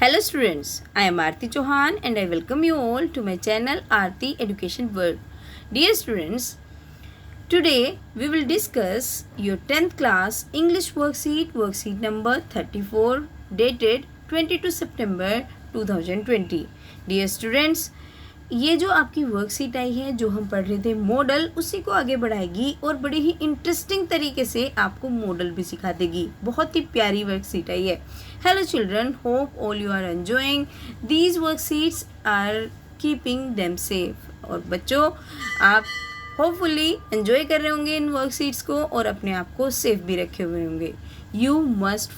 Hello students, I am Aarti Chauhan and I welcome you all to my channel Aarti Education World. Dear students, today we will discuss your 10th class English worksheet number 34 dated 22 September 2020. Dear students, ये जो आपकी worksheet आई है जो हम पढ़ रहे थे मॉडल, उसी को आगे बढ़ाएगी और बड़ी ही इंटरेस्टिंग तरीके से आपको मॉडल भी सिखा देगी। बहुत ही प्यारी वर्कशीट आई है। Hello children, hope all you are enjoying these worksheets are keeping them safe. और बच्चों, आप होपफुली एंजॉय कर रहे होंगे इन वर्कशीट्स को और अपने आप को सेफ भी रखे हुए होंगे। You must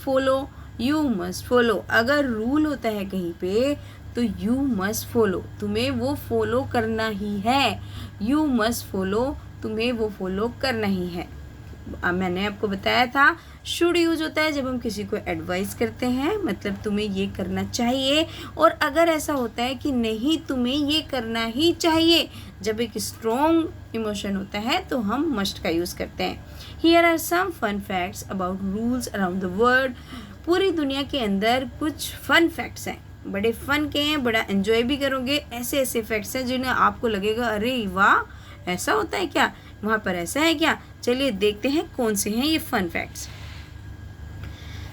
follow. अगर रूल होता है कहीं पे तो यू मस्ट फॉलो, तुम्हें वो फॉलो करना ही है। यू मस्ट फॉलो, तुम्हें वो फॉलो करना ही है। मैंने आपको बताया था शुड यूज होता है जब हम किसी को एडवाइस करते हैं, मतलब तुम्हें ये करना चाहिए। और अगर ऐसा होता है कि नहीं तुम्हें ये करना ही चाहिए, जब एक स्ट्रॉन्ग इमोशन होता है तो हम मस्ट का यूज़ करते हैं। Here are some fun facts about rules around the world. पूरी दुनिया के अंदर कुछ फन फैक्ट्स हैं, बड़े फन के हैं, बड़ा एंजॉय भी करोगे। ऐसे ऐसे फैक्ट्स हैं जिन्हें आपको लगेगा अरे वाह, ऐसा होता है क्या, वहाँ पर ऐसा है क्या। चलिए देखते हैं कौन से हैं ये फन फैक्ट्स।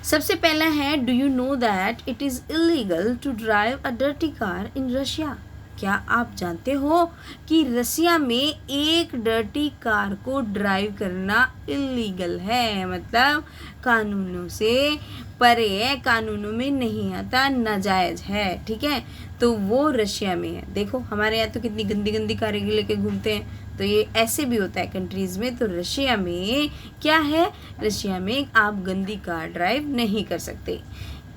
सबसे पहला है, do you know that it is illegal to drive a dirty car in Russia. क्या आप जानते हो कि रसिया में एक डर्टी कार को ड्राइव करना इलीगल है, मतलब कानूनों से परे है, कानूनों में नहीं आता, नाजायज़ है। ठीक है, तो वो रशिया में है। देखो हमारे यहाँ तो कितनी गंदी गंदी कारें लेके घूमते हैं, तो ये ऐसे भी होता है कंट्रीज़ में। तो रशिया में क्या है, रशिया में आप गंदी कार ड्राइव नहीं कर सकते।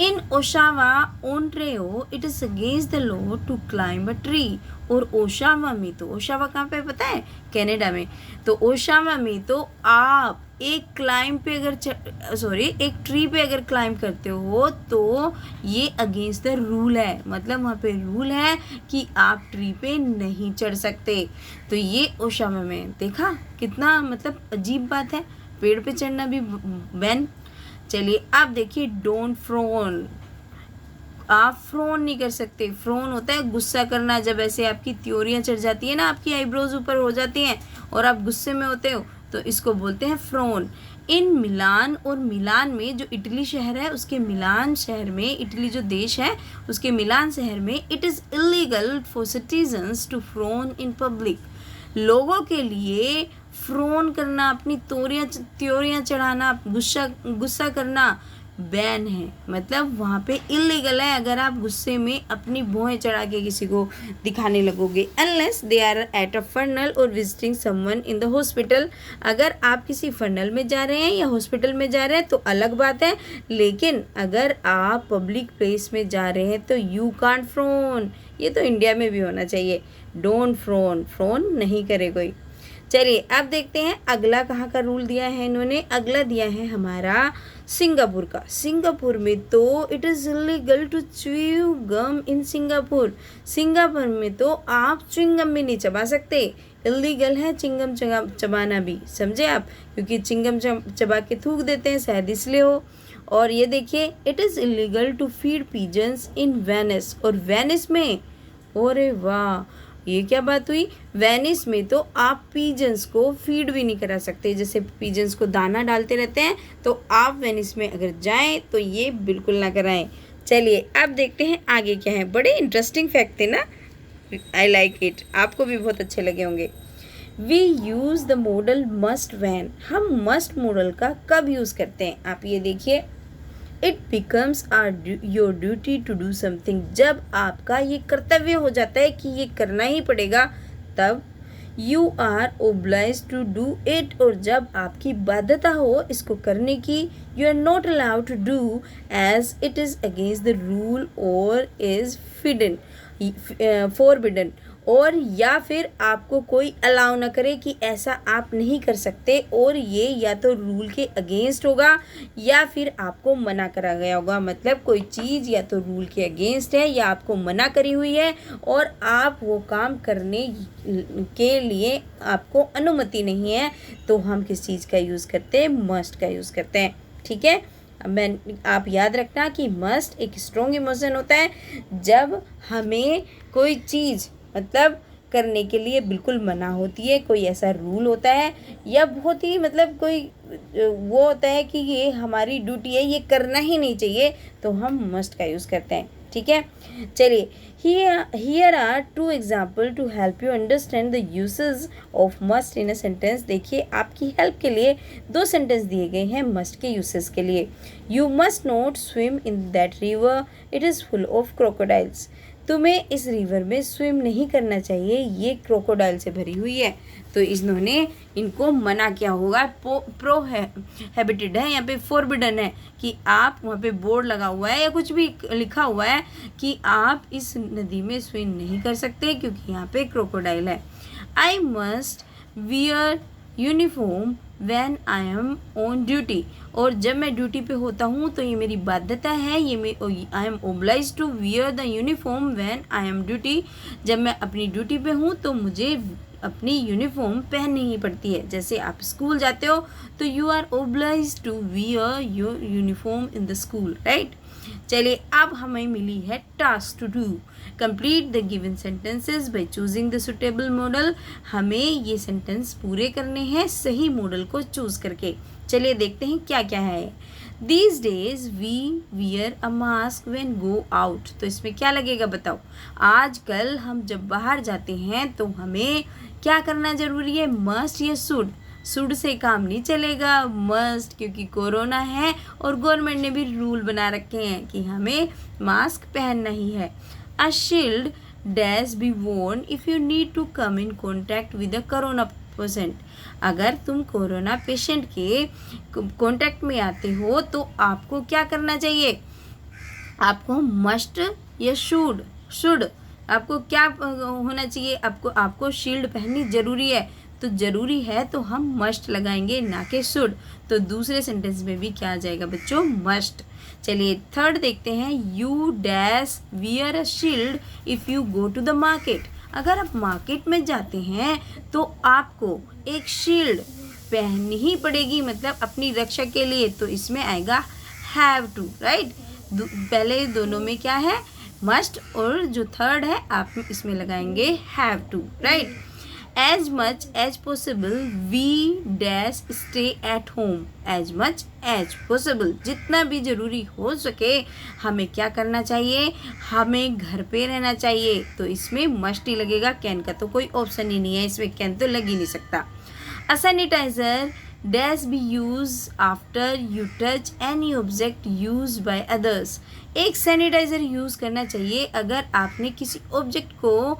In Oshawa Ontario it is against the law to climb a tree. और ओशावा में तो, ओशावा कहाँ पे पता है, कनाडा में। तो ओशावा में तो आप एक ट्री पे अगर क्लाइंब करते हो तो ये अगेंस्ट द रूल है, मतलब वहाँ पे रूल है कि आप ट्री पे नहीं चढ़ सकते। तो ये ओशावा में, देखा कितना मतलब अजीब बात है, पेड़ पे चढ़ना भी बैन। चलिए आप देखिए, डोंट फ्रोन। आप फ्रोन नहीं कर सकते। फ्रोन होता है गुस्सा करना, जब ऐसे आपकी त्योरियाँ चढ़ जाती है ना, आपकी आईब्रोज ऊपर हो जाती हैं और आप गुस्से में होते हो, तो इसको बोलते हैं फ्रोन। इन मिलान, और मिलान में जो इटली शहर है, उसके मिलान शहर में, इटली जो देश है उसके मिलान शहर में, it is illegal for citizens to frown in public. लोगों के लिए फ्रोन करना, अपनी त्योरियाँ चढ़ाना, गुस्सा करना बैन है, मतलब वहाँ पे इलीगल है अगर आप गुस्से में अपनी भौहें चढ़ा के किसी को दिखाने लगोगे। Unless they are at a funeral or visiting someone in the hospital. अगर आप किसी फनल में जा रहे हैं या हॉस्पिटल में जा रहे हैं तो अलग बात है, लेकिन अगर आप पब्लिक प्लेस में जा रहे हैं तो यू कांट फ्रोन। ये तो इंडिया में भी होना चाहिए, डोंट फ्रोन, फ्रोन नहीं करे कोई। चलिए अब देखते हैं अगला कहाँ का रूल दिया है इन्होंने। अगला दिया है हमारा सिंगापुर का। सिंगापुर में तो it is illegal to chew gum in Singapore. Singapore में तो आप च्युइंगम भी नहीं चबा सकते, इलीगल है चिंगम चबाना भी, समझे आप, क्योंकि चिंगम चबा के थूक देते हैं, शायद इसलिए हो। और ये देखिए, it is illegal to feed pigeons in Venice. और वेनिस में, अरे वाह, ये क्या बात हुई, वेनिस में तो आप पीजन्स को फीड भी नहीं करा सकते। जैसे पीजन्स को दाना डालते रहते हैं, तो आप वेनिस में अगर जाएं तो ये बिल्कुल ना कराएं। चलिए अब देखते हैं आगे क्या है। बड़े इंटरेस्टिंग फैक्ट थे ना, आई लाइक इट, आपको भी बहुत अच्छे लगे होंगे। We use the modal must when. हम मस्ट मॉडल का कब यूज़ करते हैं, आप ये देखिए, it becomes your duty to do something. जब आपका ये कर्तव्य हो जाता है कि ये करना ही पड़ेगा, तब you are oblige to do it. और जब आपकी बाध्यता हो इसको करने की, you are not allowed to do as it is against the rule और इज़ फॉरबिडन। और या फिर आपको कोई अलाउ ना करे कि ऐसा आप नहीं कर सकते, और ये या तो रूल के अगेंस्ट होगा या फिर आपको मना करा गया होगा। मतलब कोई चीज़ या तो रूल के अगेंस्ट है या आपको मना करी हुई है और आप वो काम करने के लिए आपको अनुमति नहीं है, तो हम किस चीज़ का यूज़ करते हैं, मस्ट का यूज़ करते हैं। ठीक है, मैं आप याद रखना कि मस्ट एक स्ट्रॉन्ग इमोशन होता है जब हमें कोई चीज़ मतलब करने के लिए बिल्कुल मना होती है, कोई ऐसा रूल होता है या बहुत ही मतलब कोई वो होता है कि ये हमारी ड्यूटी है, ये करना ही नहीं चाहिए, तो हम मस्ट का यूज़ करते हैं। ठीक है, चलिए here are two example to help you understand the uses of must in a sentence. देखिए आपकी हेल्प के लिए 2 सेंटेंस दिए गए हैं मस्ट के यूसेस के लिए। You must not swim in that river, it is full of crocodiles. तुम्हें इस रिवर में स्विम नहीं करना चाहिए, ये क्रोकोडाइल से भरी हुई है। तो इन्होंने इनको मना किया होगा, प्रोहिबिटेड है, यहाँ पे फॉरबिडन है कि आप वहाँ पे बोर्ड लगा हुआ है या कुछ भी लिखा हुआ है कि आप इस नदी में स्विम नहीं कर सकते क्योंकि यहाँ पे क्रोकोडाइल है। I must wear uniform when I M on duty. और जब मैं ड्यूटी पे होता हूँ तो ये मेरी बाध्यता है, I am oblige to wear the uniform when I am duty. जब मैं अपनी ड्यूटी पे हूँ तो मुझे अपनी यूनिफॉर्म पहननी ही पड़ती है। जैसे आप स्कूल जाते हो तो you are oblige to wear your uniform in the school, right. चलिए अब हमें मिली है task to do. Complete the given sentences by choosing the suitable modal. हमें ये सेंटेंस पूरे करने हैं सही मॉडल को चूज करके। चलिए देखते हैं क्या क्या है। These days we wear a mask when go out। तो इसमें क्या लगेगा बताओ। आजकल हम जब बाहर जाते हैं तो हमें क्या करना जरूरी है, मस्ट या शुड से काम नहीं चलेगा, मस्ट, क्योंकि कोरोना है और गवर्नमेंट ने भी रूल बना रखे हैं कि हमें मास्क पहनना ही है। A shield dash be worn if you need to come in contact with a corona patient. अगर तुम कोरोना पेशेंट के कॉन्टैक्ट में आते हो तो आपको क्या करना चाहिए, आपको मस्ट या शुड आपको क्या होना चाहिए, आपको शील्ड पहननी जरूरी है। तो जरूरी है तो हम मस्ट लगाएंगे ना कि शुड। तो दूसरे सेंटेंस में भी क्या आ जाएगा बच्चों, मस्ट। चलिए थर्ड देखते हैं। You dash wear a shield if you go to the market. अगर आप मार्केट में जाते हैं तो आपको एक शील्ड पहननी ही पड़ेगी, मतलब अपनी रक्षा के लिए। तो इसमें आएगा हैव टू, राइट। पहले दोनों में क्या है, मस्ट, और जो थर्ड है आप इसमें लगाएंगे have to, right. As much as possible we dash stay at home. As much as possible, जितना भी ज़रूरी हो सके हमें क्या करना चाहिए, हमें घर पे रहना चाहिए। तो इसमें मस्ट ही लगेगा, कैन का तो कोई ऑप्शन ही नहीं है, इसमें कैन तो लग ही नहीं सकता। A sanitiser dash be use after you touch any object use by others. एक सैनिटाइज़र यूज़ करना चाहिए अगर आपने किसी ऑब्जेक्ट को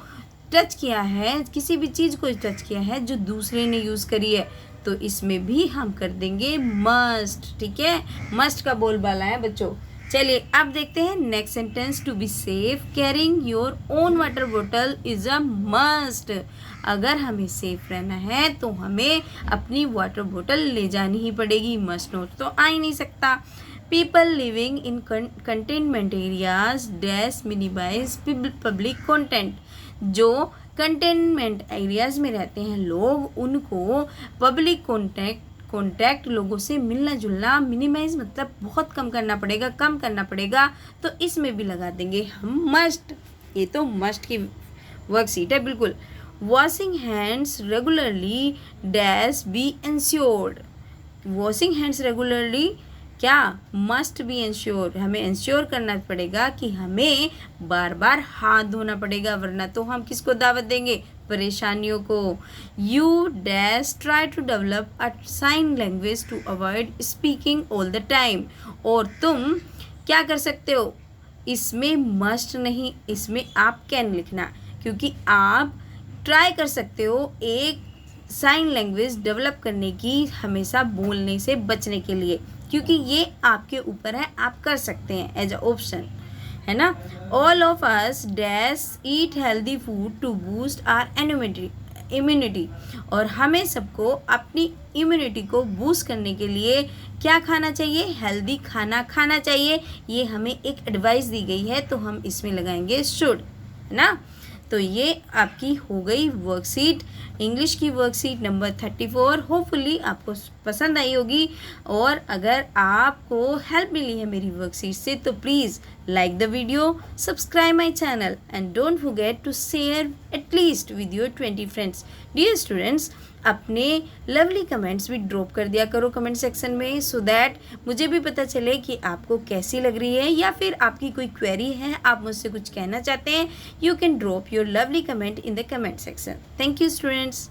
टच किया है, किसी भी चीज़ को टच किया है जो दूसरे ने यूज़ करी है। तो इसमें भी हम कर देंगे मस्ट, ठीक है। मस्ट का बोलबाला है बच्चों। चलिए अब देखते हैं next sentence. To be safe carrying your own water bottle is a must. अगर हमें सेफ रहना है तो हमें अपनी वाटर बॉटल ले जानी ही पड़ेगी, मस्ट नोट तो आ ही नहीं सकता। People living in containment areas dash minimize public content. जो कंटेनमेंट एरियाज में रहते हैं लोग, उनको पब्लिक कॉन्टैक्ट लोगों से मिलना जुलना मिनिमाइज मतलब बहुत कम करना पड़ेगा। तो इसमें भी लगा देंगे हम मस्ट। ये तो मस्ट की वर्कशीट है बिल्कुल। Washing hands regularly dash be ensured. Washing hands regularly क्या, मस्ट बी इंश्योर। हमें इंश्योर करना पड़ेगा कि हमें बार बार हाथ धोना पड़ेगा, वरना तो हम किसको दावत देंगे, परेशानियों को। You dash try to develop a sign language to avoid speaking all the time. और तुम क्या कर सकते हो, इसमें मस्ट नहीं, इसमें आप कैन लिखना, क्योंकि आप ट्राई कर सकते हो एक साइन लैंग्वेज डेवलप करने की, हमेशा बोलने से बचने के लिए, क्योंकि ये आपके ऊपर है, आप कर सकते हैं एज अ ऑप्शन, है ना। All of us dash eat healthy food to boost our immunity. और हमें सबको अपनी इम्यूनिटी को बूस्ट करने के लिए क्या खाना चाहिए, हेल्दी खाना खाना चाहिए। ये हमें एक एडवाइस दी गई है, तो हम इसमें लगाएंगे शुड, है ना। तो ये आपकी हो गई वर्कशीट, इंग्लिश की वर्कशीट नंबर 34। होपफुली आपको पसंद आई होगी, और अगर आपको हेल्प मिली है मेरी वर्कशीट से तो please like the video, subscribe my channel and don't forget to share at least with your 20 friends. Dear students, अपने लवली कमेंट्स भी ड्रॉप कर दिया करो कमेंट सेक्शन में, सो दैट मुझे भी पता चले कि आपको कैसी लग रही है, या फिर आपकी कोई क्वेरी है, आप मुझसे कुछ कहना चाहते हैं, you can drop your lovely comment in the comment section. Thank you students.